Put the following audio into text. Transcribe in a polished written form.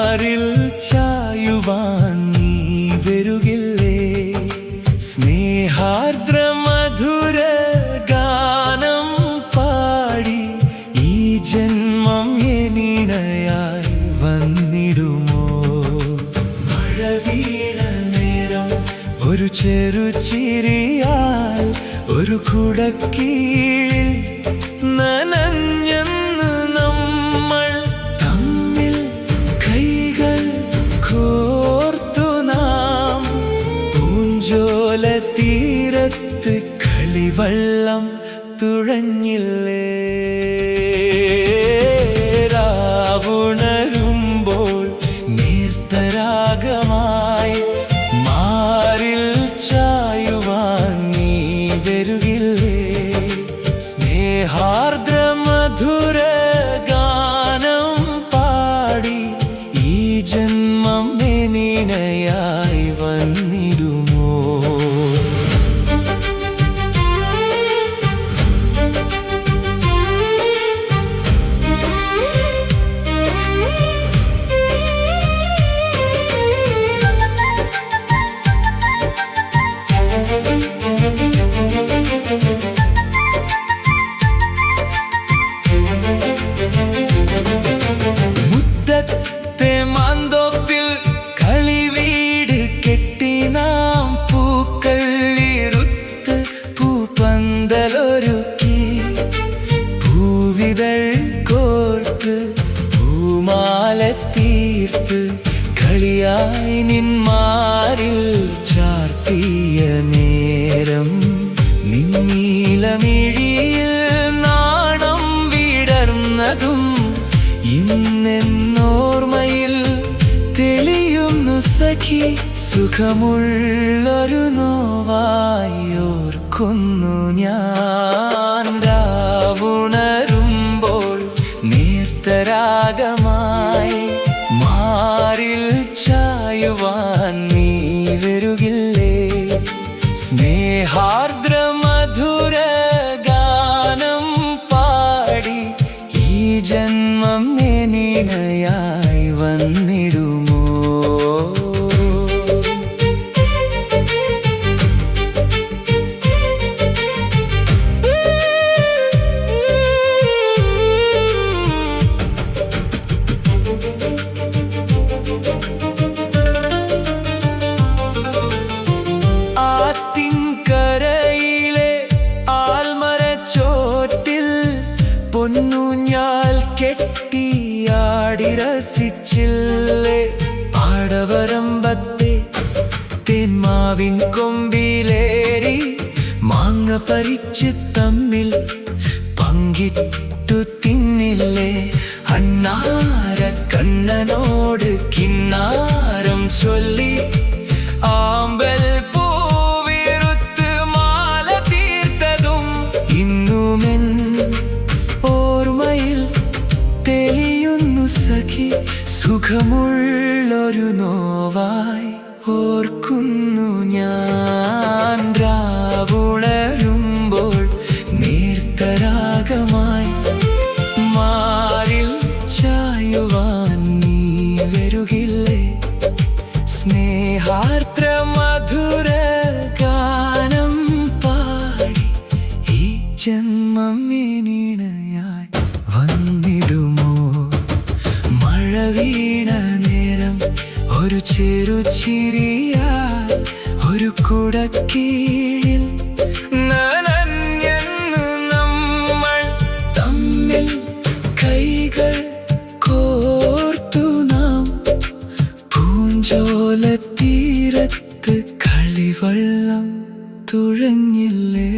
മാറിൽ ചായുവാൻ നീ വരുകില്ലേ? സ്നേഹാർദ്ര മധുര ഗാനം പാടി ഈ ജന്മം എന്നിണയായി വന്നിടുമോ? മഴ വീണ നേരം ഒരു ചെറുചിരിയാൽ ഒരു കുടക്കീഴിൽ നനഞ്ഞെന്ന് നമ്മൾ തമ്മിൽ കൈകൾ കോർത്തു നാം പൂഞ്ചോല തീരത്ത് കളിവള്ളം തുഴഞ്ഞില്ലേ? രാവുണരുമ്പോൾ നേർത്തരാഗമായി മാറിൽ ചായുവാൻ നീ വരുകില്ലേ? സ്നേഹാർദ്ര മധുര ഗാനം പാടി ഈ ജന്മം എന്നിണയായി വന്നിടുമോ? മുറ്റത്തെ മാന്തോപ്പിൽ കളിവീട് കെട്ടി നാം പൂക്കൾ ഇറുത്ത് പൂപ്പന്തലൊരുക്കി പൂവിതൾ കോർത്ത് പൂമാല തീർത്ത് കളിയായി നിന്മാരിൽ ചാർത്തിയ നേരം നിന്നീലമിഴിയിൽ നാണം വിടർന്നതും ഇന്നെന്നോർമ്മയിൽ തെളിയുന്നു സഖി. സുഖമുള്ളൊരു നോവായി ഓർക്കുന്നു ഞാൻ. രാവുണരുമ്പോൾ നേർത്തരാഗമായി മാറിൽ ചായുവാൻ നീ വരുകില്ലേ? സ്നേഹാർദ്ര മധുര ഗാനം പാടി ഈ ജന്മം എന്നിണയായി വന്നിടുമോ? ആത്തിൻകരയിലെ ആൽമരച്ചോട്ടിൽ പൊന്നൂഞ്ഞാൽ കെട്ടിയാടി രസിച്ചില്ലേ? പാടവരമ്പത്തെ തേന്മാവിൻ കൊമ്പിലേറി മാങ്ങ പറിച്ച് തമ്മിൽ പങ്കിട്ടു തിന്നില്ലേ? അണ്ണാര കണ്ണനോട് കിന്നാരം ചൊല്ലി ആമ്പൽ പൂവിറുത്ത് മാല തീർത്തതും ഇന്നുമെൻ ഓർമ്മയിൽ തെളിയുന്നു സഖി. സുഖമുള്ളൊരു നോവായി ഓർക്കുന്നു ഞാൻ. രാവുണരുമ്പോൾ നേർത്തരാഗമായി മാറിൽ ചായുവാൻ നീ വരുകില്ലേ? സ്നേഹാർദ്ര മധുര ഗാനം പാടി ഈ ജന്മം എന്നിണയായി വന്നിടുമോ? മഴ വീണ നേരം ഒരു ചെറുചിരിയാൽ ഒരു കുടക്കീഴിൽ നനഞ്ഞെന്ന് നമ്മൾ തമ്മിൽ കൈകൾ കോർത്തു നാം പൂഞ്ചോല തീരത്ത് കളിവള്ളം തുഴഞ്ഞില്ലേ?